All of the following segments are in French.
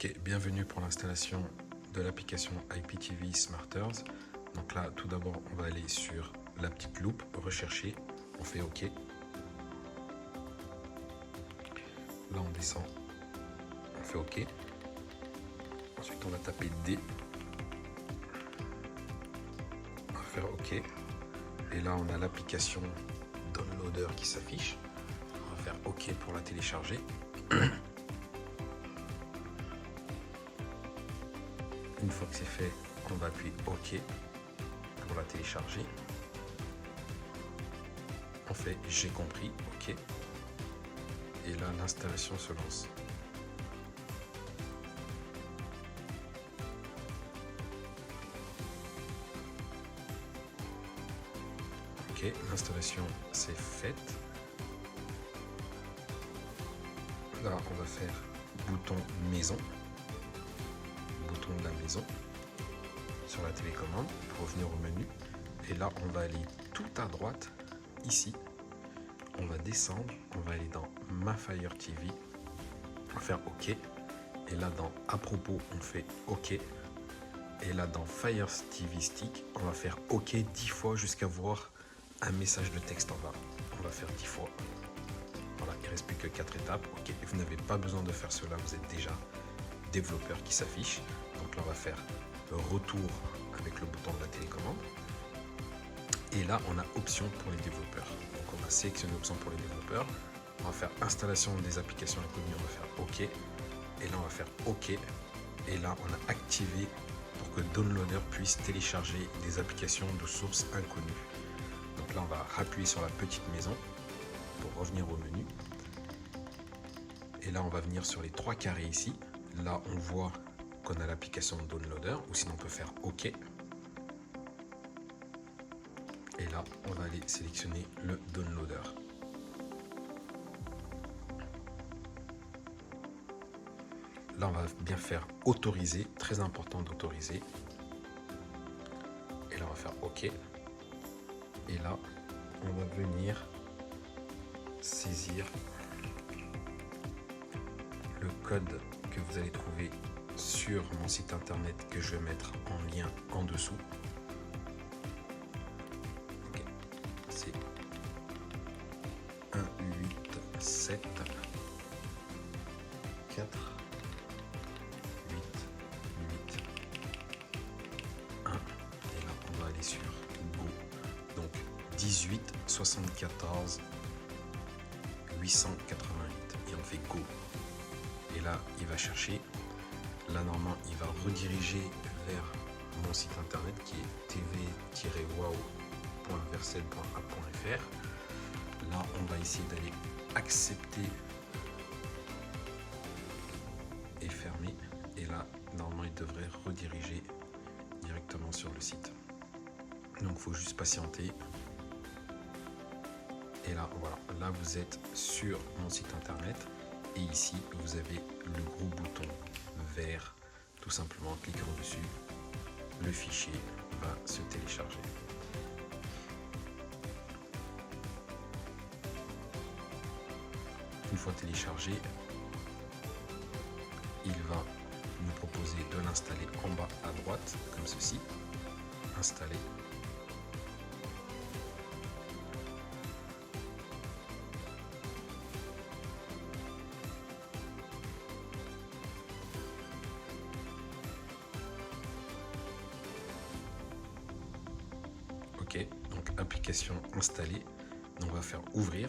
Ok, bienvenue pour l'installation de l'application IPTV Smarters. Donc là, tout d'abord, on va aller sur la petite loupe, rechercher, on fait OK. Là, on descend, on fait OK. Ensuite, on va taper D. On va faire OK. Et là, on a l'application Downloader qui s'affiche. On va faire OK pour la télécharger. Une fois que c'est fait, on va appuyer OK pour la télécharger. On fait j'ai compris, OK. Et là, l'installation se lance. Ok, l'installation c'est faite. Là, on va faire bouton maison, bouton de la maison sur la télécommande pour revenir au menu. Et là, on va aller tout à droite ici. On va descendre, on va aller dans Ma Fire TV, on va faire OK. Et là, dans À propos, on fait OK. Et là, dans Fire TV Stick, on va faire OK 10 fois jusqu'à voir un message de texte en bas. On va faire 10 fois. Voilà, il ne reste plus que 4 étapes. OK, vous n'avez pas besoin de faire cela, vous êtes déjà développeur qui s'affiche. Donc là, on va faire retour avec le bouton de la télécommande. Et là, on a option pour les développeurs. Donc on va sélectionner option pour les développeurs. On va faire installation des applications inconnues, on va faire OK. Et là, on va faire OK. Et là, on a activé pour que Downloader puisse télécharger des applications de sources inconnues. Donc là, on va appuyer sur la petite maison pour revenir au menu. Et là, on va venir sur les 3 carrés ici. Là, on voit qu'on a l'application Downloader, ou sinon on peut faire OK. Et là, on va aller sélectionner le Downloader. Là, on va bien faire autoriser, très important d'autoriser. Et là, on va faire OK. Et là, on va venir saisir le code que vous allez trouver sur mon site internet que je vais mettre en lien en dessous. Okay. C'est 1 8 7 4 8 8 1. Et là, on va aller sur Go. Donc 18 74 888 et on fait Go. Et là, il va chercher. Là, normalement, il va rediriger vers mon site internet qui est tv-wow.versel.a.fr. Là, on va essayer d'aller accepter et fermer. Et là, normalement, il devrait rediriger directement sur le site. Donc, il faut juste patienter. Et là, voilà. Là, vous êtes sur mon site internet. Et ici, vous avez le gros bouton vert. Tout simplement, en cliquant dessus, le fichier va se télécharger. Une fois téléchargé, il va nous proposer de l'installer en bas à droite, comme ceci. Installer. OK, donc application installée. Donc on va faire ouvrir.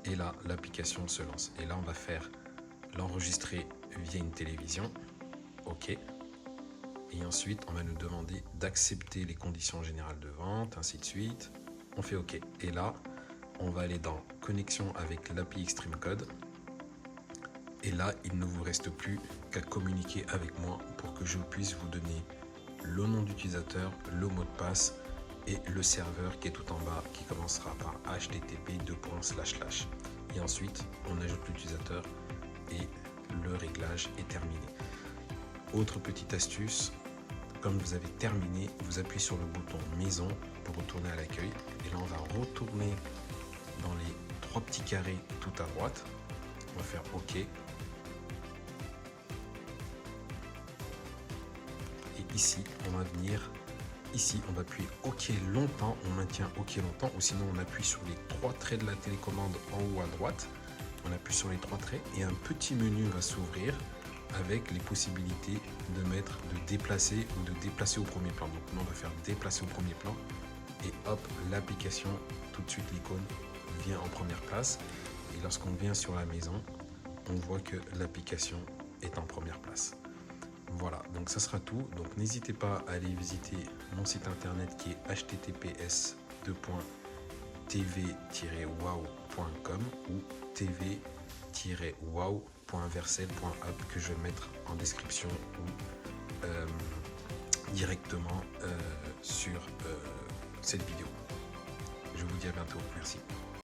Et là, l'application se lance. Et là, on va faire l'enregistrer via une télévision. OK. Et ensuite, on va nous demander d'accepter les conditions générales de vente, ainsi de suite. On fait OK. Et là, on va aller dans connexion avec l'API Extreme Code. Et là, il ne vous reste plus qu'à communiquer avec moi pour que je puisse vous donner le nom d'utilisateur, le mot de passe et le serveur qui est tout en bas qui commencera par http://. Et ensuite, on ajoute l'utilisateur et le réglage est terminé. Autre petite astuce, comme vous avez terminé, vous appuyez sur le bouton maison pour retourner à l'accueil. Et là, on va retourner dans les 3 petits carrés tout à droite. On va faire OK. ici, on va venir ici, on va appuyer OK longtemps, on maintient OK longtemps, ou sinon on appuie sur les 3 traits de la télécommande en haut à droite. On appuie sur les 3 traits et un petit menu va s'ouvrir avec les possibilités de déplacer ou de déplacer au premier plan. Donc nous on va faire déplacer au premier plan et hop, l'application, tout de suite l'icône vient en première place. Et lorsqu'on vient sur la maison, on voit que l'application est en première place. Voilà, donc ça sera tout. Donc n'hésitez pas à aller visiter mon site internet qui est https://tv-wow.com ou tv-wow.vercel.app que je vais mettre en description ou directement sur cette vidéo. Je vous dis à bientôt. Merci.